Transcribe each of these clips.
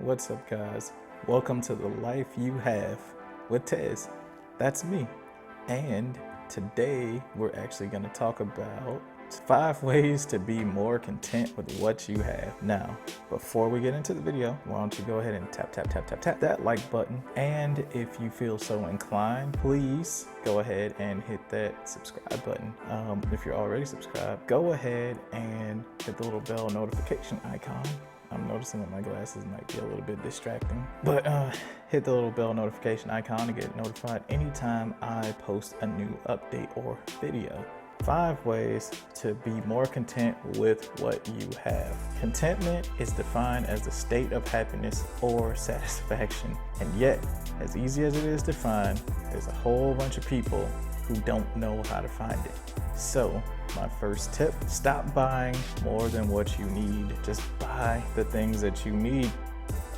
What's up, guys? Welcome to the Life You Have with Tez. That's me. And today we're actually going to talk about 5 ways to be more content with what you have. Now, before we get into the video, why don't you go ahead and tap that like button. And if you feel so inclined, please go ahead and hit that subscribe button. If you're already subscribed, go ahead and hit the little bell notification icon. I'm noticing that my glasses might be a little bit distracting, but hit the little bell notification icon to get notified anytime I post a new update or video. 5 ways to be more content with what you have. Contentment is defined as a state of happiness or satisfaction, and yet, as easy as it is to find, there's a whole bunch of people who don't know how to find it. So, my first tip, stop buying more than what you need. Just buy the things that you need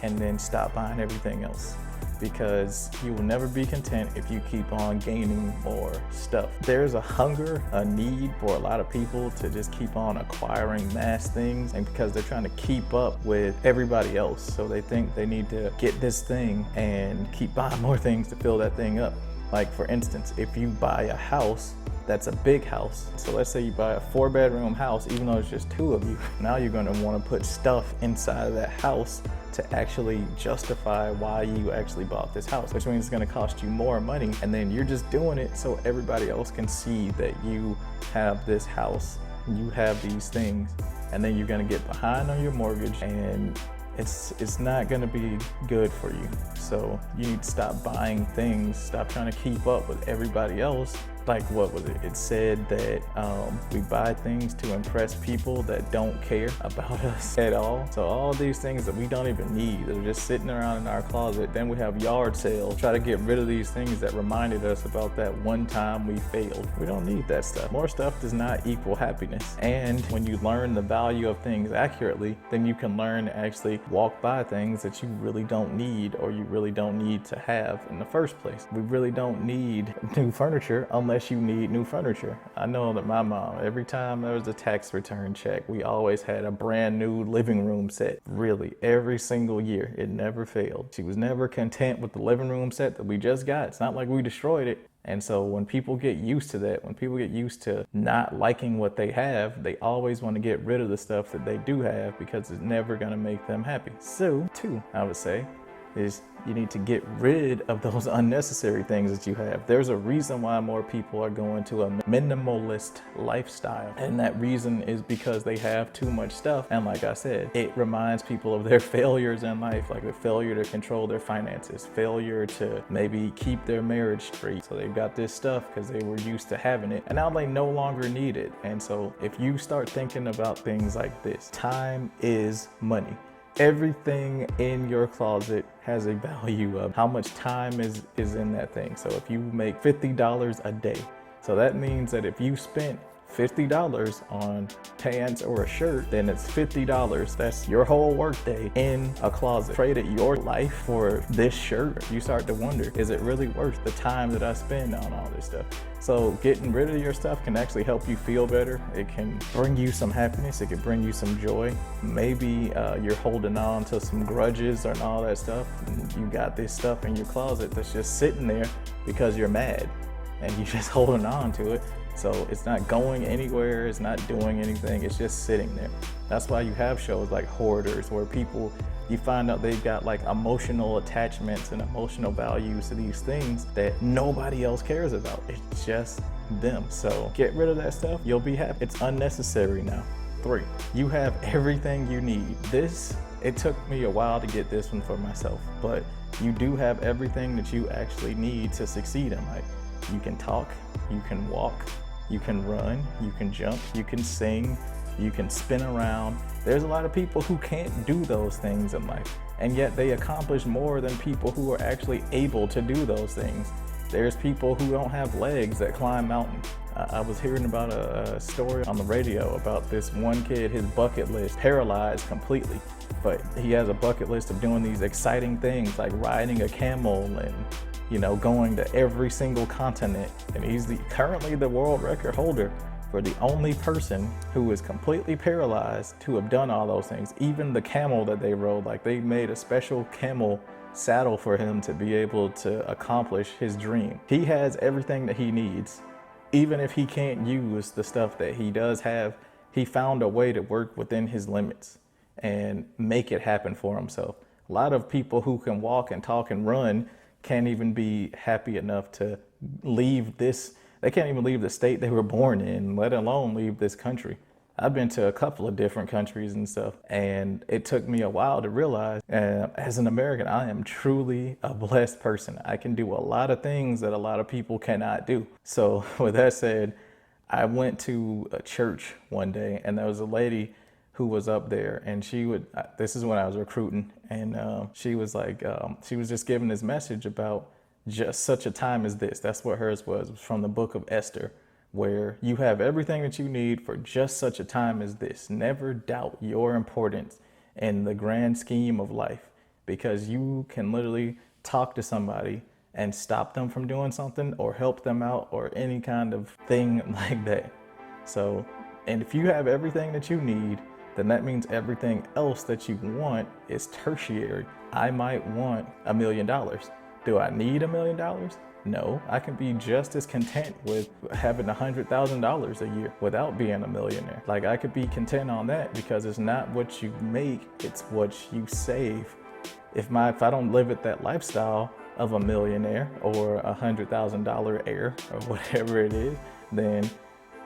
and then stop buying everything else, because you will never be content if you keep on gaining more stuff. There's a hunger, a need for a lot of people to just keep on acquiring mass things, and because they're trying to keep up with everybody else. So they think they need to get this thing and keep buying more things to fill that thing up. Like, for instance, if you buy a house that's a big house, so let's say you buy a 4-bedroom house, even though it's just 2 of you, now you're going to want to put stuff inside of that house to actually justify why you actually bought this house, which means it's going to cost you more money. And then you're just doing it so everybody else can see that you have this house, you have these things, and then you're going to get behind on your mortgage, and it's not going to be good for you. So you need to stop buying things, stop trying to keep up with everybody else. Like, what was it? It said that we buy things to impress people that don't care about us at all. So all these things that we don't even need, that are just sitting around in our closet. Then we have yard sales, try to get rid of these things that reminded us about that one time we failed. We don't need that stuff. More stuff does not equal happiness. And when you learn the value of things accurately, then you can learn to actually walk by things that you really don't need, or you really don't need to have in the first place. We really don't need new furniture unless you need new furniture. I know that my mom, every time there was a tax return check, we always had a brand new living room set. Really, every single year, it never failed. She was never content with the living room set that we just got. It's not like we destroyed it. And so when people get used to that, when people get used to not liking what they have, they always want to get rid of the stuff that they do have, because it's never going to make them happy. So, 2, I would say, is you need to get rid of those unnecessary things that you have. There's a reason why more people are going to a minimalist lifestyle, and that reason is because they have too much stuff. And like I said, it reminds people of their failures in life, like the failure to control their finances, failure to maybe keep their marriage straight. So they've got this stuff because they were used to having it, and now they no longer need it. And so if you start thinking about things like this, time is money. Everything in your closet has a value of how much time is in that thing. So if you make $50 a day, so that means that if you spent $50 on pants or a shirt, then it's $50. That's your whole workday in a closet. Traded your life for this shirt. You start to wonder, is it really worth the time that I spend on all this stuff? So getting rid of your stuff can actually help you feel better. It can bring you some happiness. It can bring you some joy. Maybe you're holding on to some grudges and all that stuff. And you got this stuff in your closet that's just sitting there because you're mad, and you're just holding on to it. So it's not going anywhere, it's not doing anything, it's just sitting there. That's why you have shows like Hoarders, where people, you find out they've got like emotional attachments and emotional values to these things that nobody else cares about. It's just them. So get rid of that stuff, you'll be happy. It's unnecessary now. 3, you have everything you need. It took me a while to get this one for myself, but you do have everything that you actually need to succeed in life. You can talk, you can walk, you can run, you can jump, you can sing, you can spin around. There's a lot of people who can't do those things in life, and yet they accomplish more than people who are actually able to do those things. There's people who don't have legs that climb mountains. I was hearing about a story on the radio about this one kid, his bucket list, paralyzed completely, but he has a bucket list of doing these exciting things like riding a camel and going to every single continent. And he's currently the world record holder for the only person who is completely paralyzed to have done all those things. Even the camel that they rode, like they made a special camel saddle for him to be able to accomplish his dream. He has everything that he needs. Even if he can't use the stuff that he does have, he found a way to work within his limits and make it happen for himself. A lot of people who can walk and talk and run can't even be happy enough to leave this. They can't even leave the state they were born in, let alone leave this country. I've been to a couple of different countries and stuff, and it took me a while to realize, as an American, I am truly a blessed person. I can do a lot of things that a lot of people cannot do. So with that said, I went to a church one day, and there was a lady who was up there, and this is when I was recruiting, and she was like, she was just giving this message about just such a time as this. That's what hers was from the book of Esther, where you have everything that you need for just such a time as this. Never doubt your importance in the grand scheme of life, because you can literally talk to somebody and stop them from doing something or help them out or any kind of thing like that. So, and if you have everything that you need, then that means everything else that you want is tertiary. I might want $1 million. Do I need $1 million? No, I can be just as content with having $100,000 a year without being a millionaire. Like, I could be content on that, because it's not what you make, it's what you save. If I don't live at that lifestyle of a millionaire or $100,000 heir or whatever it is, then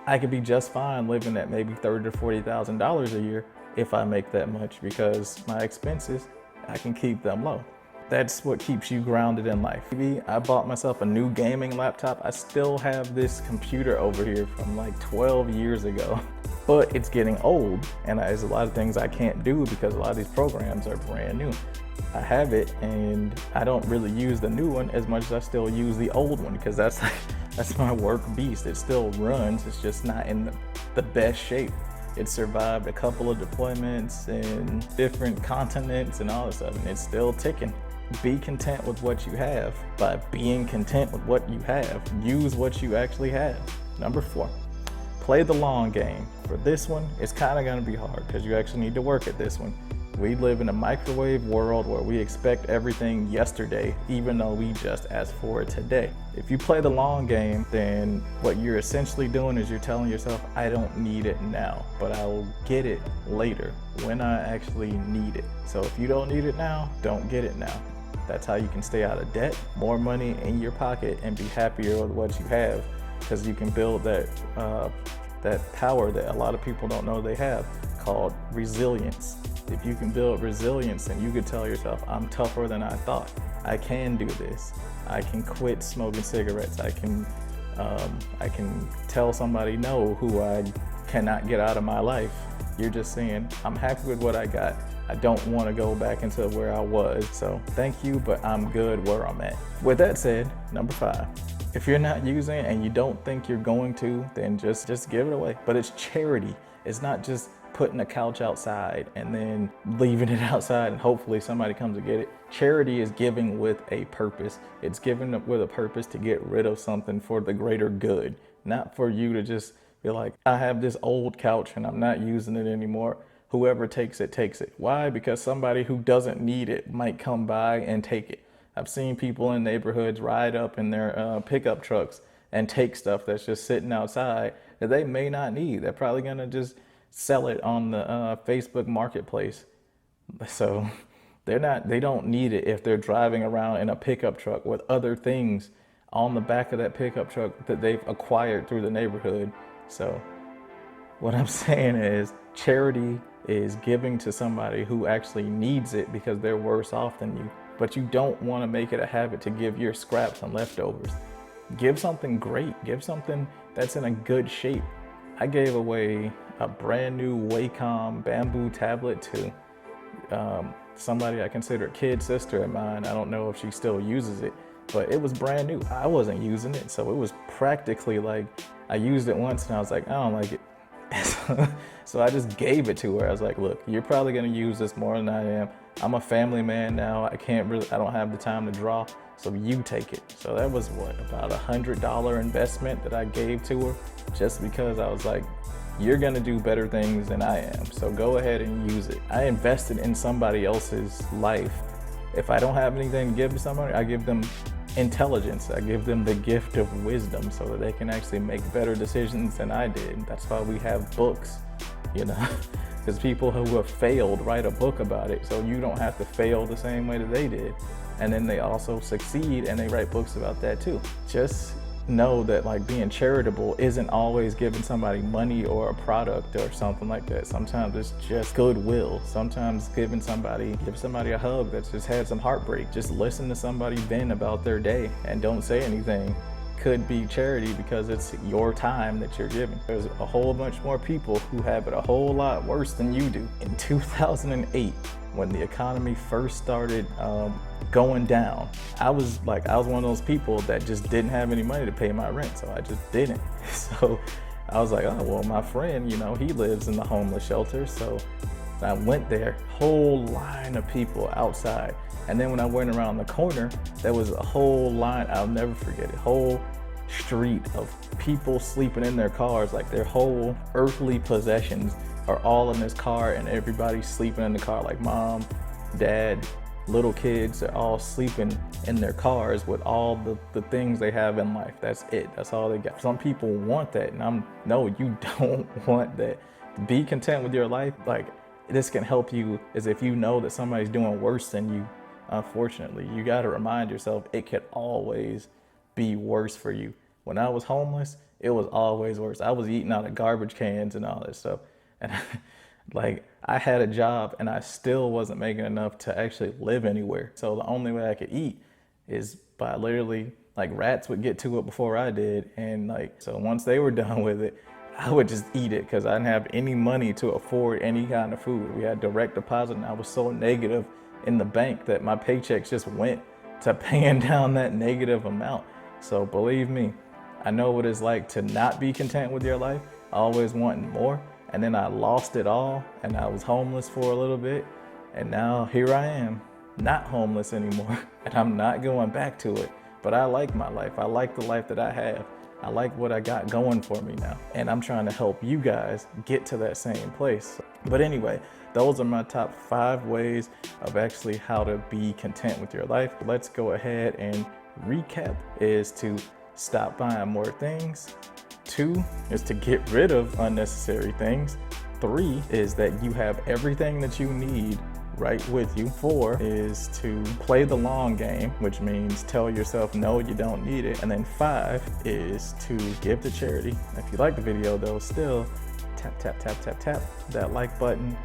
I could be just fine living at maybe $30,000 to $40,000 a year if I make that much, because my expenses, I can keep them low. That's what keeps you grounded in life. I bought myself a new gaming laptop. I still have this computer over here from like 12 years ago, but it's getting old, and there's a lot of things I can't do because a lot of these programs are brand new. I have it, and I don't really use the new one as much as I still use the old one, because that's my work beast. It still runs, it's just not in the best shape. It survived a couple of deployments in different continents and all this stuff, and it's still ticking. Be content with what you have. By being content with what you have, use what you actually have. Number 4, play the long game. For this one, it's kind of going to be hard because you actually need to work at this one. We live in a microwave world where we expect everything yesterday, even though we just asked for it today. If you play the long game, then what you're essentially doing is you're telling yourself, I don't need it now, but I will get it later when I actually need it. So if you don't need it now, don't get it now. That's how you can stay out of debt, more money in your pocket, and be happier with what you have, because you can build that power that a lot of people don't know they have, called resilience. If you can build resilience, then you could tell yourself, I'm tougher than I thought. I can do this. I can quit smoking cigarettes. I can tell somebody no who I cannot get out of my life. You're just saying, I'm happy with what I got. I don't want to go back into where I was. So thank you, but I'm good where I'm at. With that said, number 5, if you're not using it and you don't think you're going to, then just give it away. But it's charity. It's not just putting a couch outside and then leaving it outside and hopefully somebody comes to get it. Charity is giving with a purpose. It's giving with a purpose to get rid of something for the greater good, not for you to just be like, I have this old couch and I'm not using it anymore. Whoever takes it, takes it. Why? Because somebody who doesn't need it might come by and take it. I've seen people in neighborhoods ride up in their pickup trucks and take stuff that's just sitting outside that they may not need. They're probably gonna just sell it on the Facebook marketplace. So they don't need it if they're driving around in a pickup truck with other things on the back of that pickup truck that they've acquired through the neighborhood. So what I'm saying is, charity is giving to somebody who actually needs it because they're worse off than you. But you don't want to make it a habit to give your scraps and leftovers. Give something great. Give something that's in a good shape. I gave away a brand new Wacom bamboo tablet to somebody I consider a kid sister of mine. I don't know if she still uses it, but it was brand new. I wasn't using it, so it was practically like I used it once and I was like, I don't like it. So I just gave it to her. I was like, look, you're probably gonna use this more than I am. I'm a family man now. I don't have the time to draw, so you take it. So that was what, about $100 investment that I gave to her, just because I was like, you're gonna do better things than I am, so go ahead and use it. I invested in somebody else's life. If I don't have anything to give to somebody, I give them intelligence. I give them the gift of wisdom so that they can actually make better decisions than I did. That's why we have books, you know, because people who have failed write a book about it, so you don't have to fail the same way that they did. And then they also succeed and they write books about that too. Just know that like being charitable isn't always giving somebody money or a product or something like that. Sometimes it's just goodwill. Sometimes give somebody a hug that's just had some heartbreak. Just listen to somebody vent about their day and don't say anything could be charity, because it's your time that you're giving. There's a whole bunch more people who have it a whole lot worse than you do. In 2008, when the economy first started going down, I was one of those people that just didn't have any money to pay my rent, so I just didn't. So I was like, oh, well, my friend, you know, he lives in the homeless shelter, so I went there, whole line of people outside. And then when I went around the corner, there was a whole line, I'll never forget it, whole street of people sleeping in their cars, like their whole earthly possessions are all in this car, and everybody's sleeping in the car, like mom, dad, little kids, they're all sleeping in their cars with all the things they have in life. That's it, that's all they got. Some people want that, and no, you don't want that. Be content with your life. Like, this can help you is if you know that somebody's doing worse than you. Unfortunately, you got to remind yourself it could always be worse for you. When I was homeless, it was always worse. I was eating out of garbage cans and all that stuff. And like, I had a job and I still wasn't making enough to actually live anywhere. So the only way I could eat is by literally, like, rats would get to it before I did. And like, so once they were done with it, I would just eat it because I didn't have any money to afford any kind of food. We had direct deposit, and I was so negative in the bank that my paychecks just went to paying down that negative amount. So believe me, I know what it's like to not be content with your life, always wanting more. And then I lost it all, and I was homeless for a little bit. And now here I am, not homeless anymore, and I'm not going back to it. But I like my life. I like the life that I have. I like what I got going for me now. And I'm trying to help you guys get to that same place. But anyway, those are my top 5 ways of actually how to be content with your life. Let's go ahead and recap. Is to stop buying more things. 2 is to get rid of unnecessary things. 3 is that you have everything that you need right with you. 4 is to play the long game, which means tell yourself no, you don't need it. And then 5 is to give to charity. If you like the video though, still tap that like button,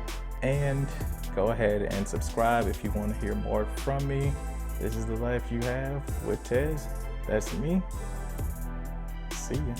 and go ahead and subscribe if you want to hear more from me. This is the life you have with Tez. That's me. See ya.